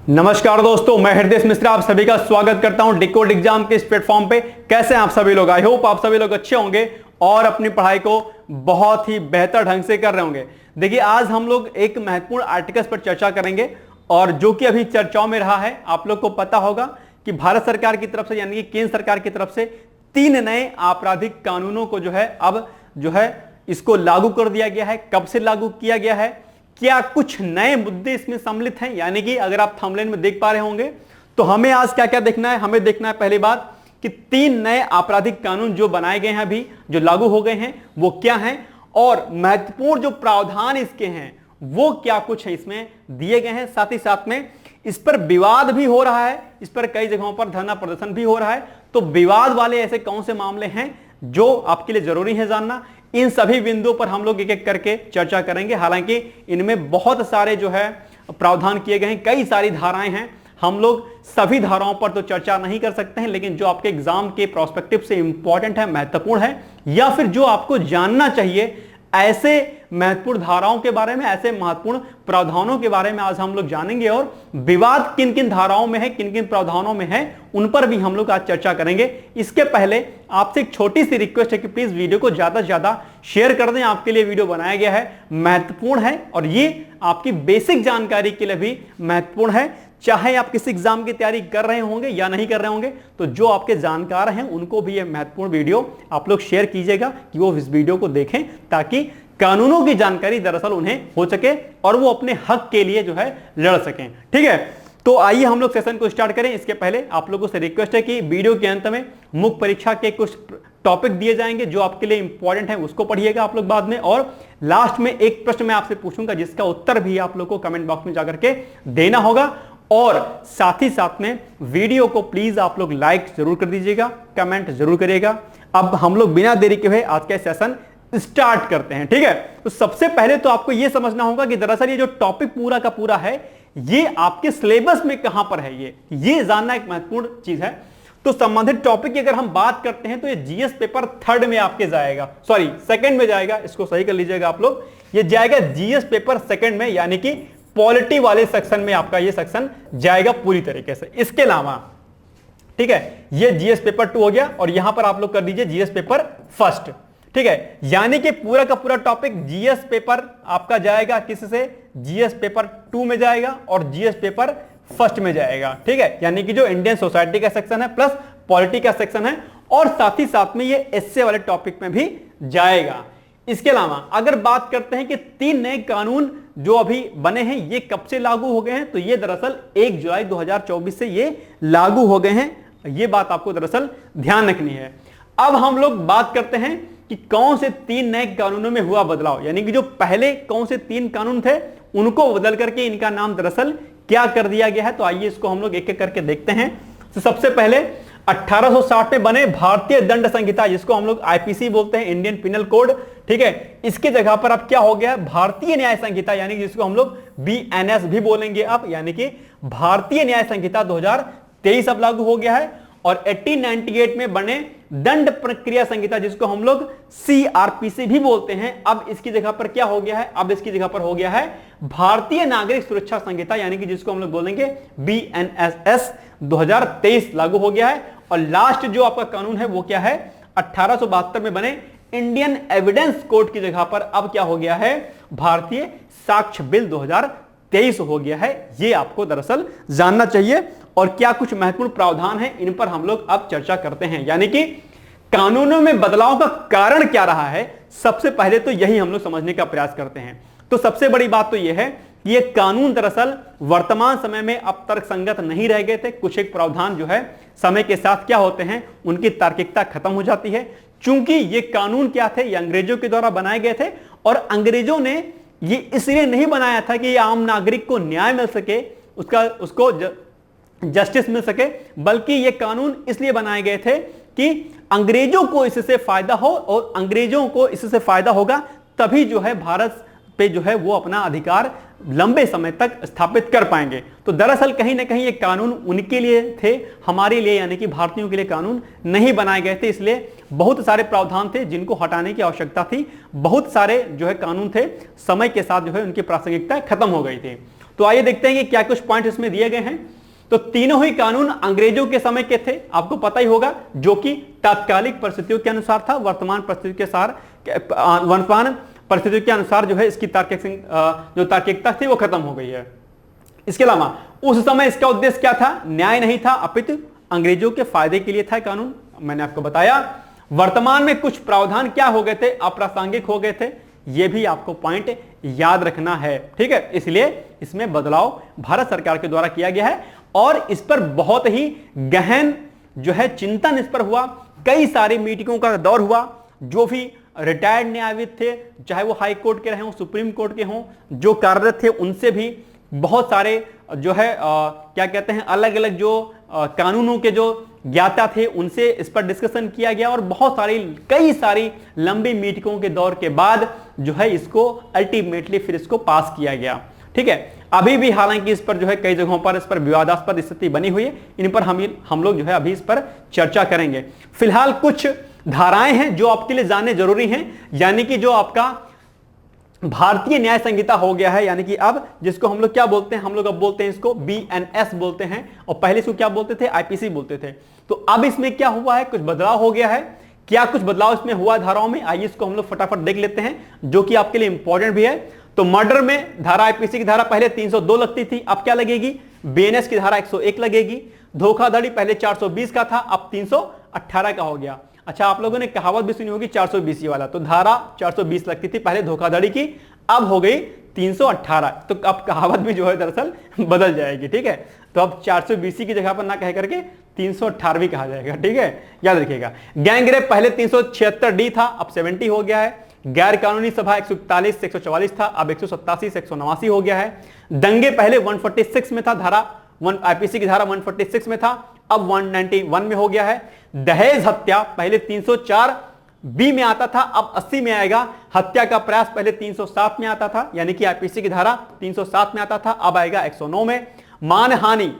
नमस्कार दोस्तों, मैं हृदय मिश्रा आप सभी का स्वागत करता हूं डिकोड एग्जाम के इस प्लेटफॉर्म पे। कैसे हैं आप सभी लोग? आई होप आप सभी लोग अच्छे होंगे और अपनी पढ़ाई को बहुत ही बेहतर ढंग से कर रहे होंगे। देखिए, आज हम लोग एक महत्वपूर्ण आर्टिकल्स पर चर्चा करेंगे और जो कि अभी चर्चाओं में रहा है। आप लोग को पता होगा कि भारत सरकार की तरफ से यानी कि केंद्र सरकार की तरफ से 3 नए आपराधिक कानूनों को इसको लागू कर दिया गया है। कब से लागू किया गया है, क्या कुछ नए मुद्दे इसमें सम्मिलित हैं, यानी कि अगर आप थंबनेल में देख पा रहे होंगे तो हमें आज क्या क्या देखना है। हमें देखना है पहली बात कि 3 नए आपराधिक कानून जो बनाए गए हैं, अभी जो लागू हो गए हैं, वो क्या हैं और महत्वपूर्ण जो प्रावधान इसके हैं वो क्या कुछ है इसमें दिए गए हैं। साथ ही साथ में इस पर विवाद भी हो रहा है, इस पर कई जगहों पर धरना प्रदर्शन भी हो रहा है। तो विवाद वाले ऐसे कौन से मामले हैं जो आपके लिए जरूरी है जानना, इन सभी बिंदुओं पर हम लोग एक एक करके चर्चा करेंगे। हालांकि इनमें बहुत सारे प्रावधान किए गए हैं, कई सारी धाराएं हैं। हम लोग सभी धाराओं पर तो चर्चा नहीं कर सकते हैं, लेकिन जो आपके एग्जाम के प्रोस्पेक्टिव से इंपॉर्टेंट है, महत्वपूर्ण है, या फिर जो आपको जानना चाहिए, ऐसे महत्वपूर्ण धाराओं के बारे में, ऐसे महत्वपूर्ण प्रावधानों के बारे में आज हम लोग जानेंगे। और विवाद किन किन धाराओं में है, किन किन प्रावधानों में है, उन पर भी हम लोग आज चर्चा करेंगे। इसके पहले आपसे एक छोटी सी रिक्वेस्ट है कि प्लीज वीडियो को ज्यादा से ज्यादा शेयर कर दें। आपके लिए वीडियो बनाया गया है, महत्वपूर्ण है और ये आपकी बेसिक जानकारी के लिए भी महत्वपूर्ण है। चाहे आप किसी एग्जाम की तैयारी कर रहे होंगे या नहीं कर रहे होंगे, तो जो आपके जानकार हैं उनको भी ये महत्वपूर्ण वीडियो आप लोग शेयर कीजिएगा कि वो इस वीडियो को देखें, ताकि कानूनों की जानकारी दरअसल उन्हें हो सके और वो अपने हक के लिए लड़ सकें। ठीक है, तो आइए हम लोग सेशन को स्टार्ट करें। इसके पहले आप लोगों से रिक्वेस्ट है कि वीडियो के अंत में मुख्य परीक्षा के कुछ टॉपिक दिए जाएंगे जो आपके लिए इंपॉर्टेंट है, उसको पढ़िएगा आप लोग बाद में। और लास्ट में एक प्रश्न मैं आपसे पूछूंगा जिसका उत्तर भी आप लोग को कमेंट बॉक्स में जाकर के देना होगा। और साथ ही साथ में वीडियो को प्लीज आप लोग लाइक जरूर कर दीजिएगा, कमेंट जरूर करिएगा। अब हम लोग बिना देरी के हुए आज का सेशन स्टार्ट करते हैं। ठीक है, तो सबसे पहले तो आपको यह समझना होगा कि दरअसल ये जो टॉपिक पूरा का पूरा है, ये आपके सिलेबस में कहां पर है, ये जानना एक महत्वपूर्ण चीज है। तो संबंधित टॉपिक की अगर हम बात करते हैं तो ये जीएस पेपर 3rd में आपके जाएगा, सॉरी 2nd में जाएगा, इसको सही कर लीजिएगा आप लोग। ये जाएगा जीएस पेपर 2nd में, यानी कि पॉलिटी वाले सेक्शन में आपका ये सेक्शन जाएगा पूरी तरीके से। इसके अलावा ठीक है, ये जीएस पेपर 2 हो गया और यहां पर आप लोग कर दीजिए जीएस पेपर 1st। ठीक है, यानी कि पूरा का पूरा टॉपिक जीएस पेपर आपका जाएगा किससे, जीएस पेपर 2 में जाएगा और जीएस पेपर 1st में जाएगा। ठीक है, यानी कि जो इंडियन सोसाइटी का सेक्शन है प्लस पॉलिटी का सेक्शन है, और साथ ही साथ में ये एसए वाले टॉपिक में भी जाएगा। इसके अलावा अगर बात करते हैं कि 3 नए कानून जो अभी बने हैं ये कब से लागू हो गए हैं, तो ये दरअसल 1 जुलाई 2024 से ये लागू हो गए हैं। ये बात आपको दरअसल ध्यान रखनी है। अब हम लोग बात करते हैं कि कौन से 3 नए कानूनों में हुआ बदलाव, यानी कि जो पहले कौन से 3 कानून थे उनको बदल करके इनका नाम दरअसल क्या कर दिया गया है। तो आइए इसको हम लोग एक एक करके देखते हैं। तो सबसे पहले 1860 में बने भारतीय दंड संहिता, जिसको हम लोग आईपीसी बोलते हैं, इंडियन पिनल कोड। ठीक है, इसके जगह पर अब क्या हो गया है, भारतीय न्याय संहिता, यानी कि जिसको हम लोग बीएनएस भी बोलेंगे अब, यानी कि भारतीय न्याय संहिता 2023 अब लागू हो गया है। और 1898 में बने दंड प्रक्रिया संहिता, जिसको हम लोग सीआरपीसी भी बोलते हैं, अब इसकी जगह पर क्या हो गया है, अब इसकी जगह पर हो गया है भारतीय नागरिक सुरक्षा संहिता, यानी कि जिसको हम लोग बोलेंगे बीएनएस 2023 लागू हो गया है। और लास्ट जो आपका कानून है वो क्या है, 1872 में बने इंडियन एविडेंस कोड की जगह पर अब क्या हो गया है, भारतीय साक्ष्य बिल 2023 हो गया है। ये आपको दरअसल जानना चाहिए। और क्या कुछ महत्वपूर्ण प्रावधान है, इन पर हम लोग अब चर्चा करते हैं, यानी कि कानूनों में बदलाव का कारण क्या रहा है। सबसे पहले तो यही हम लोग समझने का प्रयास करते हैं। तो सबसे बड़ी बात तो यह है कि ये कानून दरअसल वर्तमान समय में अब तर्कसंगत नहीं रह गए थे। कुछ एक प्रावधान समय के साथ क्या होते हैं, उनकी तार्किकता खत्म हो जाती है। चूंकि ये कानून क्या थे, ये अंग्रेजों के द्वारा बनाए गए थे, और अंग्रेजों ने ये इसलिए नहीं बनाया था कि आम नागरिक को न्याय मिल सके, उसको जस्टिस मिल सके, बल्कि ये कानून इसलिए बनाए गए थे कि अंग्रेजों को इससे फायदा हो, और अंग्रेजों को इससे फायदा होगा तभी भारत पे वो अपना अधिकार लंबे समय तक स्थापित कर पाएंगे। तो दरअसल कहीं ना कहीं ये कानून उनके लिए थे, हमारे लिए यानी कि भारतीयों के लिए कानून नहीं बनाए गए थे। इसलिए बहुत सारे प्रावधान थे जिनको हटाने की आवश्यकता थी। बहुत सारे कानून थे, समय के साथ उनकी प्रासंगिकता खत्म हो गई थी। तो आइए देखते हैं कि क्या कुछ पॉइंट इसमें दिए गए हैं। तो तीनों ही कानून अंग्रेजों के समय के थे, आपको पता ही होगा, जो कि तात्कालिक परिस्थितियों के अनुसार था। वर्तमान परिस्थितियों के अनुसार जो है इसकी तार्किकता थी वो खत्म हो गई है। इसके अलावा उस समय इसका उद्देश्य क्या था? न्याय नहीं था, अपितु अंग्रेजों के फायदे के लिए था कानून। मैंने आपको बताया वर्तमान में कुछ प्रावधान क्या हो गए थे? अप्रासंगिक हो गए थे। यह भी आपको पॉइंट याद रखना है, ठीक है। इसलिए इसमें बदलाव भारत सरकार के द्वारा किया गया है और इस पर बहुत ही गहन जो है चिंतन इस पर हुआ। कई सारी मीटिंगों का दौर हुआ। जो भी रिटायर्ड न्यायविद थे, चाहे वो हाई कोर्ट के रहे हों, सुप्रीम कोर्ट के हों, जो कार्यरत थे, उनसे भी बहुत सारे जो है क्या कहते हैं, अलग अलग जो कानूनों के जो ज्ञाता थे, उनसे इस पर डिस्कशन किया गया और कई सारी लंबी मीटिंगों के दौर के बाद जो है इसको अल्टीमेटली फिर इसको पास किया गया, ठीक है। अभी भी हालांकि इस पर जो है कई जगहों पर इस पर विवादास्पद स्थिति बनी हुई है। इन पर हम लोग जो है अभी इस पर चर्चा करेंगे। फिलहाल कुछ धाराएं हैं जो आपके लिए जानने जरूरी हैं, यानी कि जो आपका भारतीय न्याय संहिता हो गया है, यानी कि अब जिसको हम लोग क्या बोलते हैं, हम लोग अब बोलते हैं इसको BNS बोलते हैं, और पहले इसको क्या बोलते थे? IPC बोलते थे। तो अब इसमें क्या हुआ है? कुछ बदलाव हो गया है। क्या कुछ बदलाव इसमें हुआ धाराओं में? आइए इसको हम लोग फटाफट देख लेते हैं, जो कि आपके लिए इंपॉर्टेंट भी है। तो मर्डर में धारा IPC की धारा पहले 302 लगती थी, अब क्या लगेगी? BNS की धारा 101 लगेगी। धोखाधड़ी पहले 420 का था, अब 318 का हो गया। अच्छा, आप लोगों ने कहावत भी सुनी होगी 420 वाला। तो धारा 420 लगती थी पहले धोखाधड़ी की, अब हो गई 318। तो अब कहावत भी जो है दरअसल बदल जाएगी, ठीक है। तो अब 420 की जगह पर ना कह करके 318 कहा जाएगा, ठीक है, याद रखिएगा। गैंगरेप पहले 376D था, अब 70 हो गया है। गैर कानूनी सभा 141 से 144 था, अब 187 से 189 हो गया है। दंगे पहले 146 में था, IPC की धारा 146 में था, अब 191 में हो गया है। दहेज हत्या पहले 304B में आता था, अब 80 में आएगा। हत्या का प्रयास पहले 307 में आता था, यानी कि IPC की धारा 307 में आता था, अब आएगा 109 में। मानहानि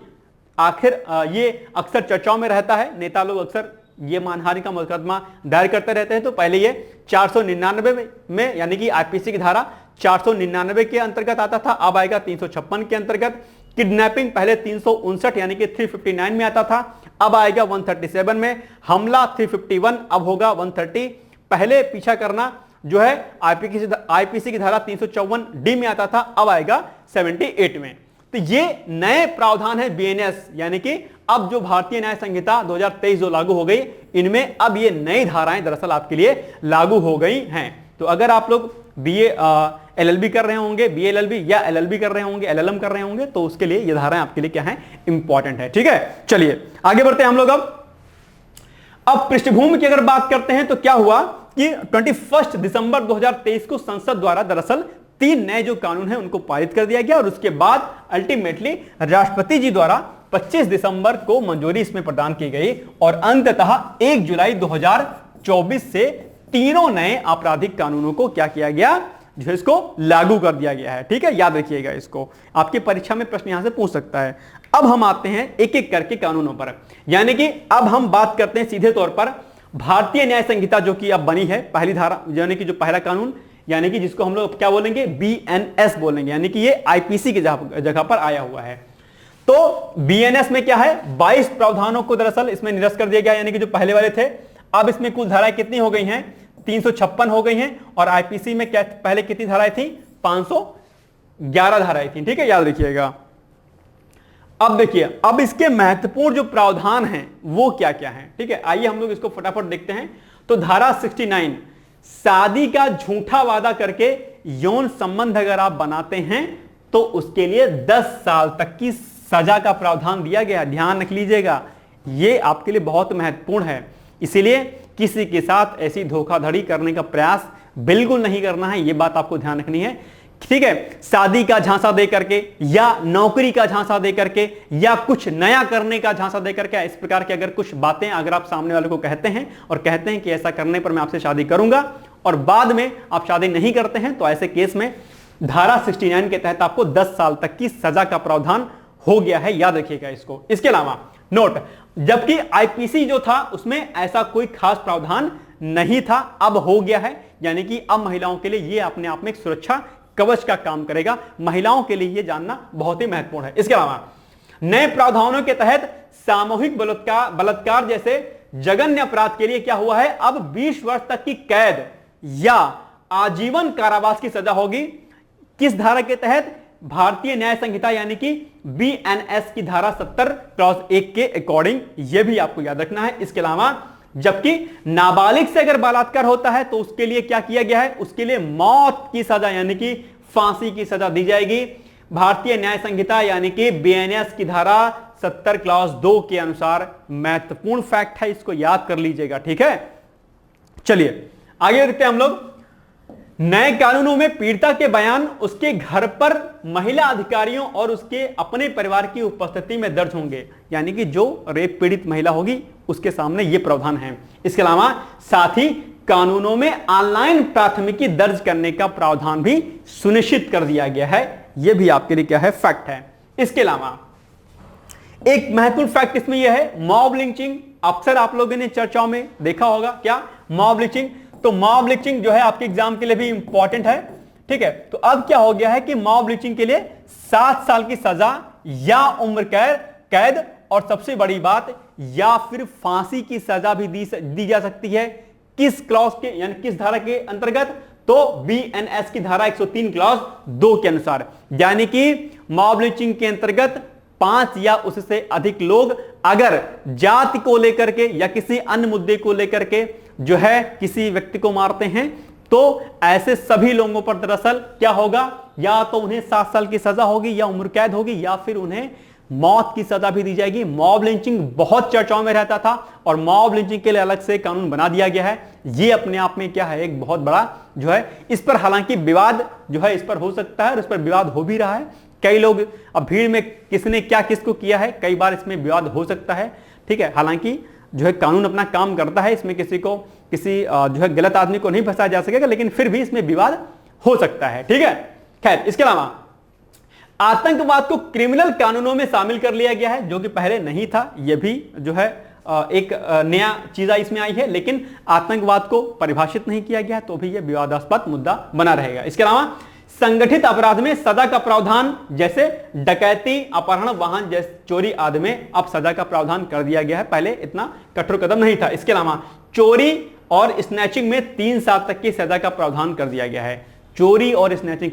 आखिर ये अक्सर चर्चाओं में रहता है, नेता लोग अक्सर ये मानहानि का मुकदमा दायर करते रहते हैं। तो पहले ये 499 में यानी कि IPC की धारा 499 के अंतर्गत आता था, अब आएगा 356 के अंतर्गत। किडनैपिंग पहले 359 यानी कि 359 में आता था, अब आएगा 137 में। हमला 351 अब होगा 130। पहले पीछा करना जो है IPC की धारा 354D में आता था, अब आएगा 78 में। तो ये नए प्रावधान है BNS, यानी कि अब जो भारतीय न्याय संहिता 2023 जो लागू हो गई, इनमें अब ये नई धाराएं दरअसल आपके लिए लागू हो गई हैं। तो अगर आप लोग BA LLB कर रहे होंगे, BA LLB या LLB कर रहे होंगे, LLM कर रहे होंगे, तो उसके लिए ये धाराएं आपके लिए क्या है? इंपॉर्टेंट है, ठीक है। चलिए आगे बढ़ते हैं हम लोग। अब पृष्ठभूमि की अगर बात करते हैं तो क्या हुआ कि 21 दिसंबर 2023 को संसद द्वारा दरअसल 3 नए जो कानून हैं उनको पारित कर दिया गया और उसके बाद अल्टीमेटली राष्ट्रपति जी द्वारा 25 दिसंबर को मंजूरी इसमें प्रदान की गई और अंततः 1 जुलाई 2024 से तीनों नए आपराधिक कानूनों को क्या किया गया? जो इसको लागू कर दिया गया है, ठीक है, याद रखिएगा इसको। आपकी परीक्षा में प्रश्न यहां से पूछ सकता है। अब हम आते हैं एक एक करके कानूनों पर, यानी कि अब हम बात करते हैं सीधे तौर पर भारतीय न्याय संहिता जो कि अब बनी है, पहली धारा यानी कि जो पहला कानून, यानी कि जिसको हम लोग क्या बोलेंगे? BNS बोलेंगे, यानी कि ये IPC की जगह पर आया हुआ है। तो BNS में क्या है? 22 प्रावधानों को दरअसल इसमें निरस्त कर दिया गया, यानी कि जो पहले वाले थे। अब इसमें कुल धाराएं कितनी हो गई हैं? 356 हो गई हैं। और IPC में क्या पहले कितनी धाराएं थी? 511 धाराएं थी, ठीक है, याद रखिएगा। अब देखिए, अब इसके महत्वपूर्ण जो प्रावधान हैं वो क्या क्या हैं, ठीक है, आइए हम लोग इसको फटाफट देखते हैं। तो धारा 69, शादी का झूठा वादा करके यौन संबंध अगर आप बनाते हैं तो उसके लिए 10 साल तक की सजा का प्रावधान दिया गया। ध्यान रख लीजिएगा, यह आपके लिए बहुत महत्वपूर्ण है। इसीलिए किसी के साथ ऐसी धोखाधड़ी करने का प्रयास बिल्कुल नहीं करना है, यह बात आपको ध्यान रखनी है, ठीक है। शादी का झांसा दे करके या नौकरी का झांसा दे करके या कुछ नया करने का झांसा दे करके, इस प्रकार की अगर कुछ बातें अगर आप सामने वाले को कहते हैं और कहते हैं कि ऐसा करने पर मैं आपसे शादी करूंगा और बाद में आप शादी नहीं करते हैं, तो ऐसे केस में धारा 69 के तहत आपको 10 साल तक की सजा का प्रावधान हो गया है, याद रखिएगा इसको। इसके अलावा नोट, जबकि IPC जो था उसमें ऐसा कोई खास प्रावधान नहीं था, अब हो गया है, यानी कि अब महिलाओं के लिए यह अपने आप में एक सुरक्षा कवच का काम करेगा। महिलाओं के लिए यह जानना बहुत ही महत्वपूर्ण है। इसके अलावा नए प्रावधानों के तहत सामूहिक बलात्कार जैसे जघन्य अपराध के लिए क्या हुआ है, अब 20 वर्ष तक की कैद या आजीवन कारावास की सजा होगी। किस धारा के तहत? भारतीय न्याय संहिता यानी कि बीएनएस की धारा 70 क्लॉज 1 के अकॉर्डिंग। यह भी आपको याद रखना है। इसके अलावा जबकि नाबालिग से अगर बलात्कार होता है तो उसके लिए क्या किया गया है, उसके लिए मौत की सजा यानी कि फांसी की सजा दी जाएगी। भारतीय न्याय संहिता यानी कि बीएनएस की धारा 70 क्लॉज 2 के अनुसार। महत्वपूर्ण फैक्ट है, इसको याद कर लीजिएगा, ठीक है। चलिए आगे देखते हैं हम लोग। नए कानूनों में पीड़िता के बयान उसके घर पर महिला अधिकारियों और उसके अपने परिवार की उपस्थिति में दर्ज होंगे, यानी कि जो रेप पीड़ित महिला होगी उसके सामने ये प्रावधान है। इसके अलावा साथ ही कानूनों में ऑनलाइन प्राथमिकी दर्ज करने का प्रावधान भी सुनिश्चित कर दिया गया है। यह भी आपके लिए क्या है, फैक्ट है। इसके अलावा एक महत्वपूर्ण फैक्ट इसमें यह है, मॉब लिंचिंग। अक्सर आप लोगों ने चर्चाओं में देखा होगा, क्या? Mob lynching. तो मॉब लिंचिंग जो है आपके एग्जाम के लिए भी इंपॉर्टेंट है, ठीक है। तो अब क्या हो गया है कि मॉब लिंचिंग के लिए 7 साल की सजा या उम्र कैद और सबसे बड़ी बात या फिर फांसी की सजा भी दी जा सकती है। किस क्लॉज के यानी किस धारा के अंतर्गत? तो बीएनएस की धारा 103 क्लॉज 2 के अनुसार। यानी कि मॉब लिंचिंग के अंतर्गत 5 या उससे अधिक लोग अगर जाति को लेकर के या किसी अन्य मुद्दे को लेकर के जो है किसी व्यक्ति को मारते हैं तो ऐसे सभी लोगों पर दरअसल क्या होगा, या तो उन्हें 7 साल की सजा होगी या उम्र कैद होगी या फिर उन्हें मौत की सजा भी दी जाएगी। मॉब लिंचिंग बहुत चर्चाओं में रहता था और मॉब लिंचिंग के लिए अलग से कानून बना दिया गया है। यह अपने आप में क्या है, एक बहुत बड़ा जो है, इस पर हालांकि विवाद जो है इस पर हो सकता है और इस पर विवाद हो भी रहा है। कई लोग अब भीड़ में किसने क्या किसको किया है, कई बार इसमें विवाद हो सकता है, ठीक है। हालांकि जो है कानून अपना काम करता है, इसमें किसी जो है गलत आदमी को नहीं फंसाया जा सकेगा, लेकिन फिर भी इसमें विवाद हो सकता है, ठीक है। खैर, इसके अलावा आतंकवाद को क्रिमिनल कानूनों में शामिल कर लिया गया है, जो कि पहले नहीं था। यह भी जो है एक नया चीज इसमें आई है, लेकिन आतंकवाद को परिभाषित नहीं किया गया, तो भी यह विवादास्पद मुद्दा बना रहेगा। इसके अलावा संगठित अपराध में सजा का प्रावधान जैसे डकैती, अपहरण, वाहन जैसे चोरी आदि में अब सजा का प्रावधान कर दिया गया है। पहले इतना कठोर कदम नहीं था। इसके अलावा चोरी और स्नैचिंग में 3 साल तक की सजा का प्रावधान कर दिया गया है। चोरी और स्नैचिंग,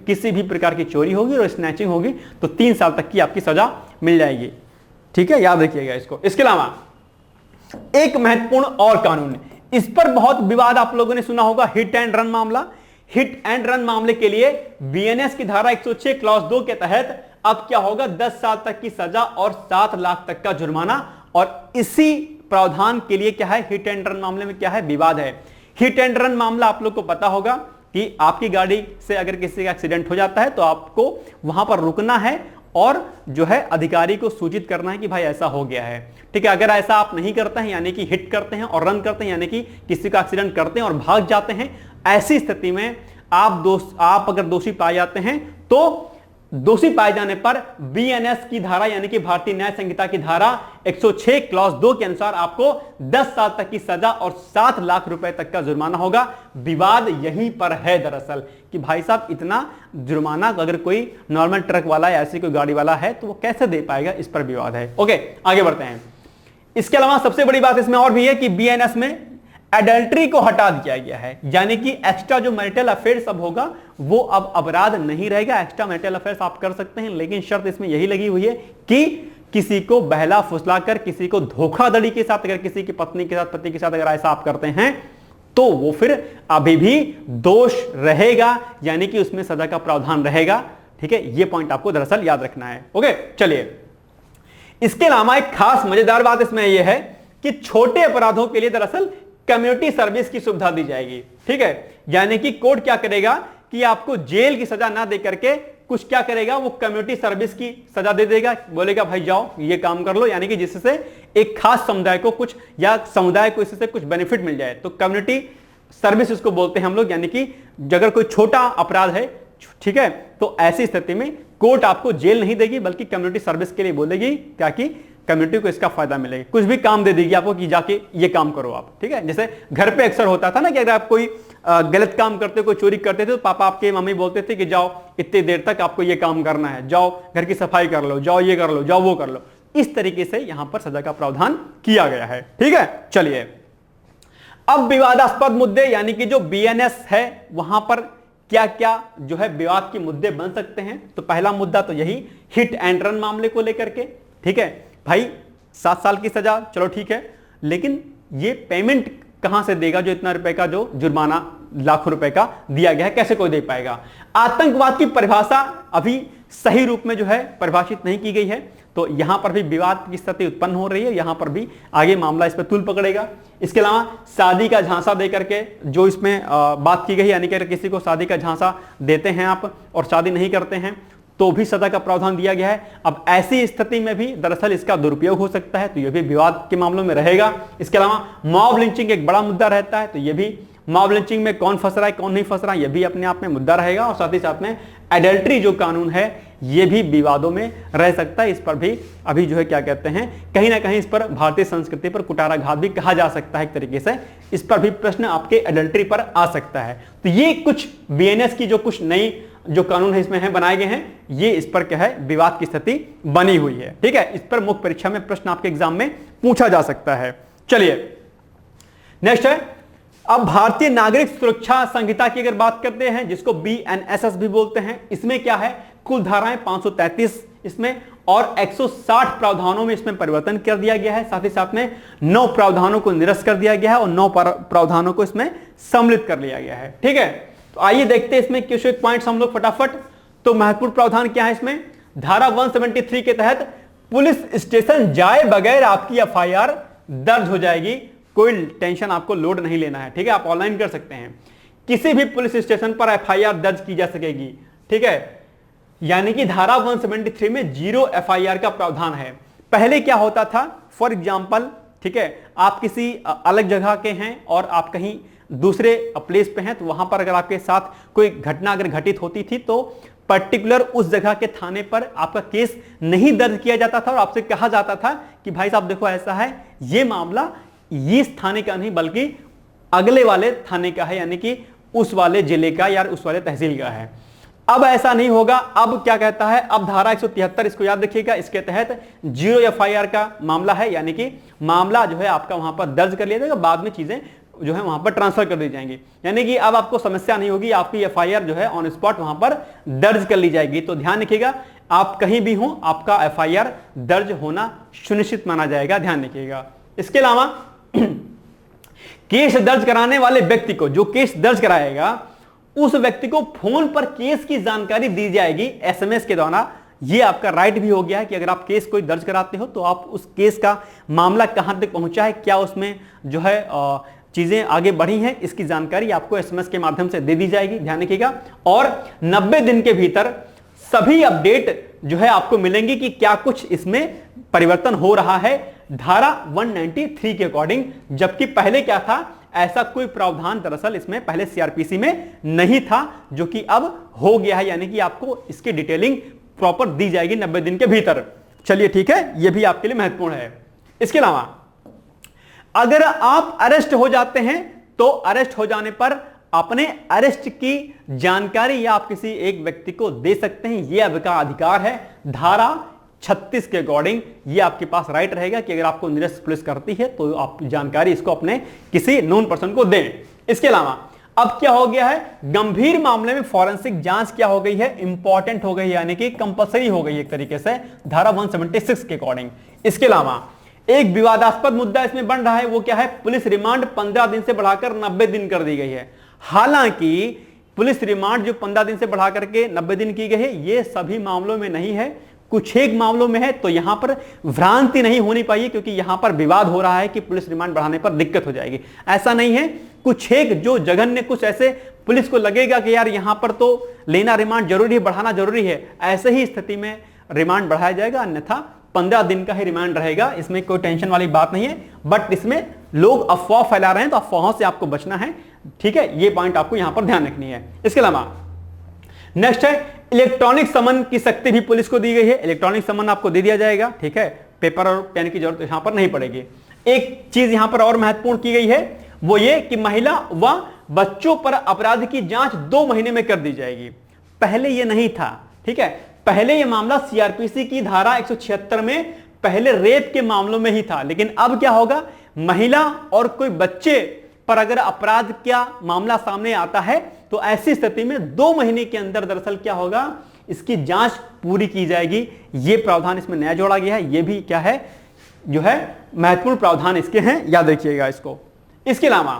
किसी भी प्रकार की चोरी होगी और स्नैचिंग होगी तो 3 साल तक की आपकी सजा मिल जाएगी, ठीक है, याद रखिएगा इसको। इसके अलावा एक महत्वपूर्ण और कानून, इस पर बहुत विवाद आप लोगों ने सुना होगा, हिट एंड रन मामला। हिट एंड रन मामले के लिए बीएनएस की धारा 106 क्लॉज 2 के तहत अब क्या होगा, 10 साल तक की सजा और 7 लाख तक का जुर्माना। और इसी प्रावधान के लिए क्या है, हिट एंड रन मामले में क्या है, विवाद है। हिट एंड रन मामला आप लोग को पता होगा कि आपकी गाड़ी से अगर किसी का एक्सीडेंट हो जाता है तो आपको वहां पर रुकना है और जो है अधिकारी को सूचित करना है कि भाई ऐसा हो गया है, ठीक है। अगर ऐसा आप नहीं करते हैं, यानी कि हिट करते हैं और रन करते हैं, यानी कि किसी का एक्सीडेंट करते हैं और भाग जाते हैं, ऐसी स्थिति में आप अगर दोषी पाए जाते हैं तो दोषी पाए जाने पर बीएनएस की धारा यानी कि भारतीय न्याय संहिता की धारा 106 क्लॉज 2 के अनुसार आपको 10 साल तक की सजा और 7 लाख रुपए तक का जुर्माना होगा। विवाद यहीं पर है दरअसल कि भाई साहब इतना जुर्माना अगर कोई नॉर्मल ट्रक वाला या ऐसी कोई गाड़ी वाला है तो वो कैसे दे पाएगा, इस पर विवाद है। ओके, आगे बढ़ते हैं। इसके अलावा सबसे बड़ी बात इसमें और भी है कि बीएनएस में एडल्ट्री को हटा दिया गया है, यानी कि एक्स्ट्रा जो मैरिटल अफेयर्स अब होगा वो अब अपराध नहीं रहेगा। एक्स्ट्रा मैरिटल अफेयर्स आप कर सकते हैं, लेकिन शर्त इसमें यही लगी हुई है कि किसी को बहला फुसलाकर, किसी को धोखाधड़ी के साथ, अगर किसी की पत्नी के साथ, पति के साथ अगर ऐसा आप करते हैं तो वो फिर अभी भी दोष रहेगा, यानी कि उसमें सजा का प्रावधान रहेगा, ठीक है। ये पॉइंट आपको दरअसल याद रखना है। ओके, चलिए। इसके अलावा एक खास मजेदार बात इसमें यह है कि छोटे अपराधों के लिए दरअसल कम्युनिटी सर्विस की सुविधा दी जाएगी, ठीक है। यानी कि कोर्ट क्या करेगा कि आपको जेल की सजा ना दे करके कुछ क्या करेगा, वो कम्युनिटी सर्विस की सजा दे देगा, बोलेगा भाई जाओ ये काम कर लो, यानी कि जिससे एक खास समुदाय को कुछ या समुदाय को इससे कुछ बेनिफिट मिल जाए। तो कम्युनिटी सर्विस इसको बोलते हैं हम लोग, यानी कि अगर कोई छोटा अपराध है, ठीक है, तो ऐसी स्थिति में कोर्ट आपको जेल नहीं देगी बल्कि कम्युनिटी सर्विस के लिए बोलेगी, ताकि कम्युनिटी को इसका फायदा मिलेगा। कुछ भी काम दे देगी आपको कि जाके ये काम करो आप, ठीक है। जैसे घर पे अक्सर होता था ना कि अगर आप कोई गलत काम करते, कोई चोरी करते थे तो पापा आपके मम्मी बोलते थे कि जाओ इतनी देर तक आपको ये काम करना है, जाओ घर की सफाई कर लो, जाओ ये कर लो, जाओ वो कर लो। इस तरीके से यहां पर सजा का प्रावधान किया गया है। ठीक है, चलिए अब विवादास्पद मुद्दे यानी कि जो बीएनएस है वहां पर क्या क्या जो है विवाद के मुद्दे बन सकते हैं। तो पहला मुद्दा तो यही हिट एंड रन मामले को लेकर के। ठीक है भाई, 7 साल की सजा चलो ठीक है, लेकिन ये पेमेंट कहां से देगा जो इतना रुपए का जो जुर्माना लाखों रुपए का दिया गया है, कैसे कोई दे पाएगा। आतंकवाद की परिभाषा अभी सही रूप में जो है परिभाषित नहीं की गई है, तो यहां पर भी विवाद की स्थिति उत्पन्न हो रही है, यहां पर भी आगे मामला इस पर तूल पकड़ेगा। इसके अलावा शादी का झांसा देकर के जो इसमें बात की गई, यानी कि अगर किसी को शादी का झांसा देते हैं आप और शादी नहीं करते हैं तो भी सजा का प्रावधान दिया गया है। अब ऐसी स्थिति में भी दरअसल इसका दुरुपयोग हो सकता है, तो यह भी विवाद के मामलों में रहेगा। इसके अलावा मॉब लिंचिंग एक बड़ा मुद्दा रहता है, तो यह भी मॉब लिंचिंग में कौन फंस रहा है कौन नहीं फंस रहा है, यह भी अपने आप में मुद्दा रहेगा। और साथ ही साथ में एडल्ट्री जो कानून है यह भी विवादों में रह सकता है। इस पर भी अभी जो है क्या कहते हैं, कहीं ना कहीं इस पर भारतीय संस्कृति पर कुटाराघात भी कहा जा सकता है एक तरीके से। इस पर भी प्रश्न आपके एडल्ट्री पर आ सकता है। तो ये कुछ बीएनएस की जो कुछ नई जो कानून है इसमें है बनाए गए हैं, ये इस पर क्या है विवाद की स्थिति बनी हुई है। ठीक है, इस पर मुख्य परीक्षा में प्रश्न आपके एग्जाम में पूछा जा सकता है। चलिए नेक्स्ट है, अब भारतीय नागरिक सुरक्षा संहिता की अगर बात करते हैं जिसको बीएनएसएस भी बोलते हैं, इसमें क्या है कुल धाराएं 533 इसमें और 160 प्रावधानों में इसमें परिवर्तन कर दिया गया है। साथ ही साथ में 9 प्रावधानों को निरस्त कर दिया गया है और 9 प्रावधानों को इसमें सम्मिलित कर लिया गया है। ठीक है, तो आइए देखते हैं इसमें कुछ एक पॉइंट्स हम लोग फटाफट। तो महत्वपूर्ण प्रावधान क्या है इसमें, धारा 173 के तहत पुलिस स्टेशन जाए बगैर आपकी एफआईआर दर्ज हो जाएगी। कोई टेंशन आपको लोड नहीं लेना है। ठीक है, आप ऑनलाइन कर सकते हैं, किसी भी पुलिस स्टेशन पर एफआईआर दर्ज की जा सकेगी। ठीक है, यानी कि धारा 173 में 0 एफआईआर का प्रावधान है। पहले क्या होता था, फॉर एग्जांपल ठीक है, आप किसी अलग जगह के हैं और आप कहीं दूसरे प्लेस पे हैं, तो वहां पर अगर आपके साथ कोई घटना अगर घटित होती थी तो पर्टिकुलर उस जगह के थाने पर आपका केस नहीं दर्ज किया जाता था और आपसे कहा जाता था कि भाई साहब देखो ऐसा है, ये मामला इस थाने का नहीं बल्कि अगले वाले थाने का है, यानी कि उस वाले जिले का या उस वाले तहसील का है। अब ऐसा नहीं होगा। अब क्या कहता है, अब धारा 173 इसको याद रखिएगा, इसके तहत 0 एफआईआर का मामला है, यानी कि मामला जो है आपका वहां पर दर्ज कर लिया जाएगा, बाद में चीजें जो है वहां पर ट्रांसफर कर दी जाएंगी। यानी कि अब आपको समस्या नहीं होगी, आपकी एफआईआर जो है ऑन स्पॉट वहां पर दर्ज कर ली जाएगी। तो ध्यान रखिएगा, आप कहीं भी हो आपका एफआईआर दर्ज होना सुनिश्चित माना जाएगा, ध्यान रखिएगा। इसके अलावा केस दर्ज कराने वाले व्यक्ति को, जो केस दर्ज कराएगा उस व्यक्ति को फोन पर केस की जानकारी दी जाएगी एसएमएस के द्वारा। ये आपका राइट भी हो गया है कि अगर आप केस कोई दर्ज कराते हो तो आप उस केस का मामला कहां तक पहुंचा है, क्या उसमें जो है चीजें आगे बढ़ी हैं, इसकी जानकारी आपको एसएमएस के माध्यम से दे दी जाएगी, ध्यान रखिएगा। और 90 दिन के भीतर सभी अपडेट जो है आपको मिलेंगी कि क्या कुछ इसमें परिवर्तन हो रहा है धारा 193 के अकॉर्डिंग। जबकि पहले क्या था, ऐसा कोई प्रावधान दरअसल इसमें पहले सीआरपीसी में नहीं था, जो कि अब हो गया है, यानी कि आपको इसकी डिटेलिंग प्रॉपर दी जाएगी 90 दिन के भीतर। चलिए ठीक है, यह भी आपके लिए महत्वपूर्ण है। इसके अलावा अगर आप अरेस्ट हो जाते हैं तो अरेस्ट हो जाने पर अपने अरेस्ट की जानकारी या आप किसी एक व्यक्ति को दे सकते हैं, यह आपका अधिकार है। धारा 36 के अकॉर्डिंग ये आपके पास राइट रहेगा कि अगर आपको निरस्त पुलिस करती है तो आप जानकारी इसको अपने किसी नोन पर्सन को दें। इसके अलावा अब क्या हो गया है, गंभीर मामले में फॉरेंसिक जांच क्या हो गई है, इंपॉर्टेंट हो गई है, यानी कि कंपलसरी हो गई एक तरीके से धारा 176 के अकॉर्डिंग। इसके अलावा एक विवादास्पद मुद्दा इसमें बन रहा है, वो क्या है, पुलिस रिमांड 15 दिन से बढ़ाकर 90 दिन कर दी गई है। हालांकि पुलिस रिमांड जो 15 दिन से बढ़ा करके 90 दिन की गई है, ये सभी मामलों में नहीं है, कुछ एक मामलों में है। तो यहां पर भ्रांति नहीं होनी चाहिए, क्योंकि यहां पर विवाद हो रहा है कि पुलिस रिमांड बढ़ाने पर दिक्कत हो जाएगी, ऐसा नहीं है। कुछ एक जो जघन्य, कुछ ऐसे पुलिस को लगेगा कि यार यहां पर तो लेना रिमांड जरूरी है, बढ़ाना जरूरी है, ऐसे ही स्थिति में रिमांड बढ़ाया जाएगा, अन्यथा 15 दिन का ही रिमांड रहेगा। इसमें कोई टेंशन वाली बात नहीं है। बट इसमें लोग अफवाह फैला रहे हैं, तो अफवाहों से आपको बचना है, ठीक है, ये पॉइंट आपको यहां पर ध्यान रखनी है। इसके अलावा नेक्स्ट है, इलेक्ट्रॉनिक समन की शक्ति भी पुलिस को दी गई है। इलेक्ट्रॉनिक समन आपको दे दिया जाएगा, ठीक है, पेपर और पेन की जरूरत यहां पर नहीं पड़ेगी। एक चीज यहां पर और महत्वपूर्ण की गई है, वो ये कि महिला व बच्चों पर अपराध की जांच 2 महीने में कर दी जाएगी। पहले यह नहीं था, ठीक है, पहले यह मामला सीआरपीसी की धारा 176 में पहले रेप के मामलों में ही था, लेकिन अब क्या होगा, महिला और कोई बच्चे पर अगर अपराध का मामला सामने आता है तो ऐसी स्थिति में 2 महीने के अंदर दरअसल क्या होगा, इसकी जांच पूरी की जाएगी। यह प्रावधान इसमें नया जोड़ा गया है, यह भी क्या है, जो है महत्वपूर्ण प्रावधान इसके हैं, याद रखिएगा इसको। इसके अलावा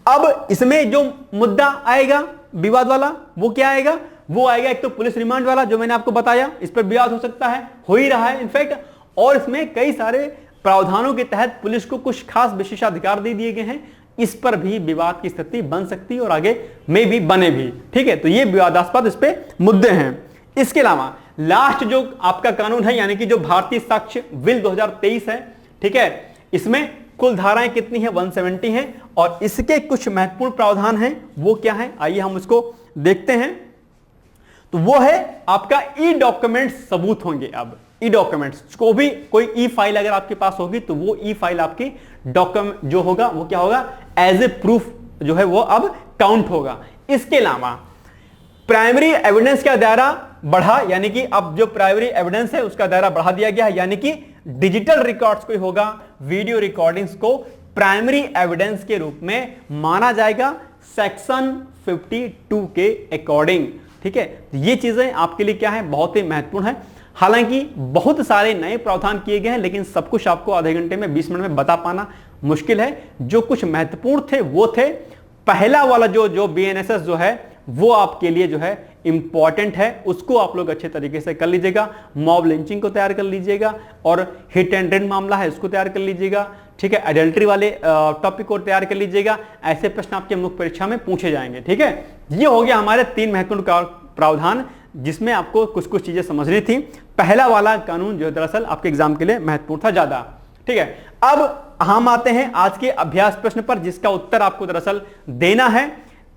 अब इसमें जो मुद्दा आएगा विवाद वाला, वो क्या आएगा, वो आएगा एक तो पुलिस रिमांड वाला, जो मैंने आपको बताया, इस पर विवाद हो सकता है, हो ही रहा है इनफैक्ट, और इसमें कई सारे प्रावधानों के तहत पुलिस को कुछ खास विशेषाधिकार दे दिए गए हैं, इस पर भी विवाद की स्थिति बन सकती है और आगे में भी बने भी, ठीक है। तो ये विवादास्पद इस पे मुद्दे हैं। इसके अलावा लास्ट जो आपका कानून है, यानी कि जो भारतीय साक्ष्य बिल 2023 है, ठीक है, इसमें कुल धाराएं कितनी है, 170 हैं, और इसके कुछ महत्वपूर्ण प्रावधान हैं, वो क्या है, आइए हम उसको देखते हैं। तो वो है आपका ई डॉक्यूमेंट सबूत होंगे। अब ई डॉक्यूमेंट्स को भी, कोई ई फाइल अगर आपके पास होगी तो वो ई फाइल आपकी डॉक्यूमेंट जो होगा वो क्या होगा, एज ए प्रूफ जो है वो अब काउंट होगा। इसके अलावा प्राइमरी एविडेंस का दायरा बढ़ा, यानी कि अब जो प्राइमरी एविडेंस है उसका दायरा बढ़ा दिया गया है, यानी कि डिजिटल रिकॉर्ड्स को होगा, वीडियो रिकॉर्डिंग्स को प्राइमरी एविडेंस के रूप में माना जाएगा सेक्शन 52 के अकॉर्डिंग, ठीक है। ये चीजें आपके लिए क्या है, बहुत ही महत्वपूर्ण है। हालांकि बहुत सारे नए प्रावधान किए गए हैं, लेकिन सब कुछ आपको आधे घंटे में 20 मिनट में बता पाना मुश्किल है। जो कुछ महत्वपूर्ण थे वो थे, पहला वाला जो बीएनएसएस जो है वो आपके लिए जो है इंपॉर्टेंट है, उसको आप लोग अच्छे तरीके से कर लीजिएगा। मॉब लिंचिंग को तैयार कर लीजिएगा, और हिट एंड रन मामला है उसको तैयार कर लीजिएगा, ठीक है। एडल्ट्री वाले टॉपिक को तैयार कर लीजिएगा, ऐसे प्रश्न आपके मुख्य परीक्षा में पूछे जाएंगे, ठीक है। ये हो गया हमारे 3 महत्वपूर्ण प्रावधान, जिसमें आपको कुछ कुछ चीजें समझनी थी। पहला वाला कानून जो दरअसल आपके एग्जाम के लिए महत्वपूर्ण था ज्यादा, ठीक है। अब हम आते हैं आज के अभ्यास प्रश्न पर, जिसका उत्तर आपको दरअसल देना है।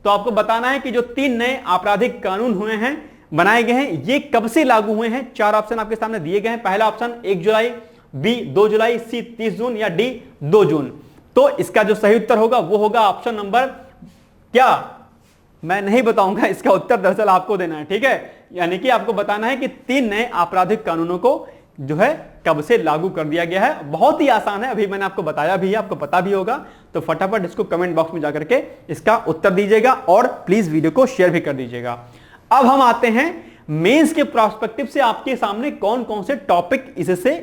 तो आपको बताना है कि जो 3 नए आपराधिक कानून हुए हैं, बनाए गए हैं, ये कब से लागू हुए हैं। 4 ऑप्शन आपके सामने दिए गए हैं। पहला ऑप्शन 1 जुलाई, बी 2 जुलाई, सी 30 जून या डी 2 जून। तो इसका जो सही उत्तर होगा वो होगा ऑप्शन नंबर, क्या मैं नहीं बताऊंगा, इसका उत्तर दरअसल आपको देना है, ठीक है। यानी कि आपको बताना है कि 3 नए आपराधिक कानूनों को जो है कब से लागू कर दिया गया है। बहुत ही आसान है, अभी मैंने आपको बताया भी है, आपको पता भी होगा। तो फटाफट इसको कमेंट बॉक्स में जाकर के इसका उत्तर दीजिएगा, और प्लीज वीडियो को शेयर भी कर दीजिएगा। अब हम आते हैं मेंस के प्रोस्पेक्टिव से आपके सामने कौन कौन से टॉपिक इससे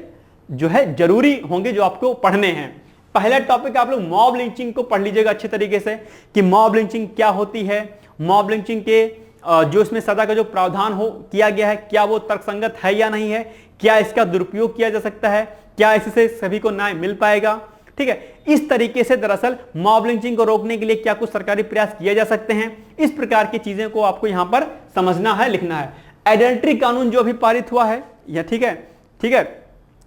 जो है जरूरी होंगे जो आपको पढ़ने हैं। पहला टॉपिक आप लोग मॉब लिंचिंग को पढ़ लीजिएगा अच्छे तरीके से, कि मॉब लिंचिंग क्या होती है, मॉब लिंचिंग के जो इसमें सजा का जो प्रावधान हो किया गया है, क्या वो तर्कसंगत है या नहीं है, क्या इसका दुरुपयोग किया जा सकता है, क्या इससे सभी को न्याय मिल पाएगा, ठीक है। इस तरीके से दरअसल मॉब लिंचिंग को रोकने के लिए क्या कुछ सरकारी प्रयास किए जा सकते हैं, इस प्रकार की चीजें को आपको यहां पर समझना है, लिखना है। एडल्ट्री कानून जो अभी पारित हुआ है, यह ठीक है, ठीक है,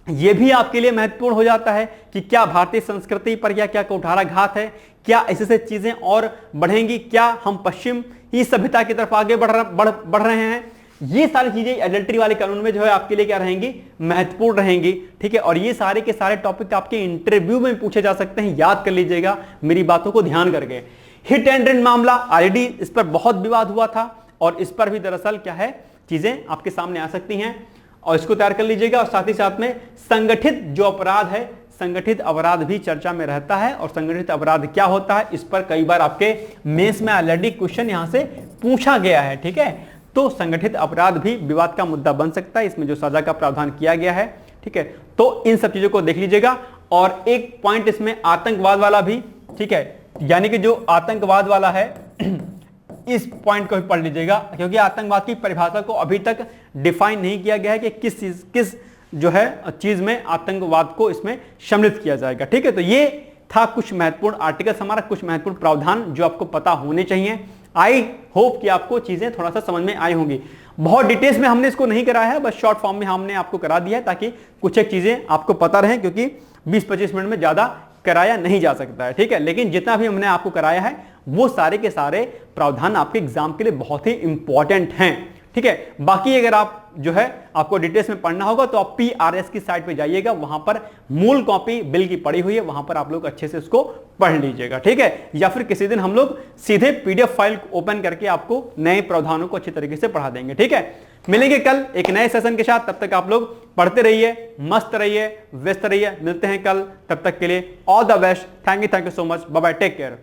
यह भी आपके लिए महत्वपूर्ण हो जाता है कि क्या भारतीय संस्कृति पर या क्या कुठाराघात है, क्या इससे चीजें और बढ़ेंगी, क्या हम पश्चिम ही सभ्यता की तरफ आगे बढ़ रहे हैं। ये सारी चीजें एडल्ट्री वाले कानून में जो है आपके लिए क्या रहेंगी, महत्वपूर्ण रहेंगी, ठीक है। और ये सारे के सारे टॉपिक आपके इंटरव्यू में पूछे जा सकते हैं, याद कर लीजिएगा मेरी बातों को ध्यान करके। हिट एंड रन मामला ऑलरेडी इस पर बहुत विवाद हुआ था, और इस पर भी दरअसल क्या है, चीजें आपके सामने आ सकती हैं, और इसको तैयार कर लीजिएगा। और साथ ही साथ में संगठित जो अपराध है, संगठित अपराध भी चर्चा में रहता है, और संगठित अपराध क्या होता है, इस पर कई बार आपके मेंस में ऑलरेडी क्वेश्चन यहां से पूछा गया है, ठीक है। तो संगठित अपराध भी विवाद का मुद्दा बन सकता है, इसमें जो सजा का प्रावधान किया गया है, ठीक है। तो इन सब चीजों को देख लीजिएगा। और एक पॉइंट इसमें आतंकवाद वाला भी, ठीक है, यानी कि जो आतंकवाद वाला है इस पॉइंट को भी पढ़ लीजिएगा, क्योंकि आतंकवाद की परिभाषा को अभी तक डिफाइन नहीं किया गया है कि किस जो है चीज में आतंकवाद को इसमें सम्मिलित किया जाएगा, ठीक है। तो ये था कुछ महत्वपूर्ण आर्टिकल्स, हमारा कुछ महत्वपूर्ण प्रावधान जो आपको पता होने चाहिए। आई होप कि आपको चीजें थोड़ा सा समझ में आई होंगी। बहुत डिटेल्स में हमने इसको नहीं कराया है, बस शॉर्ट फॉर्म में हमने आपको करा दिया है, ताकि कुछ एक चीजें आपको पता रहें, क्योंकि 20-25 मिनट में ज्यादा कराया नहीं जा सकता है, ठीक है। लेकिन जितना भी हमने आपको कराया है वो सारे के सारे प्रावधान आपके एग्जाम के लिए बहुत ही इंपॉर्टेंट हैं, ठीक है। बाकी अगर आप जो है आपको डिटेल्स में पढ़ना होगा तो आप PRS की साइट पे जाइएगा, वहां पर मूल कॉपी बिल की पड़ी हुई है, वहां पर आप लोग अच्छे से उसको पढ़ लीजिएगा, ठीक है। या फिर किसी दिन हम लोग सीधे PDF फाइल ओपन करके आपको नए प्रावधानों को अच्छी तरीके से पढ़ा देंगे, ठीक है। मिलेंगे कल एक नए सेशन के साथ, तब तक आप लोग पढ़ते रहिए, मस्त रहिए, व्यस्त रहिए। मिलते हैं कल, तब तक के लिए all the best. Thank you so much, bye bye, take care.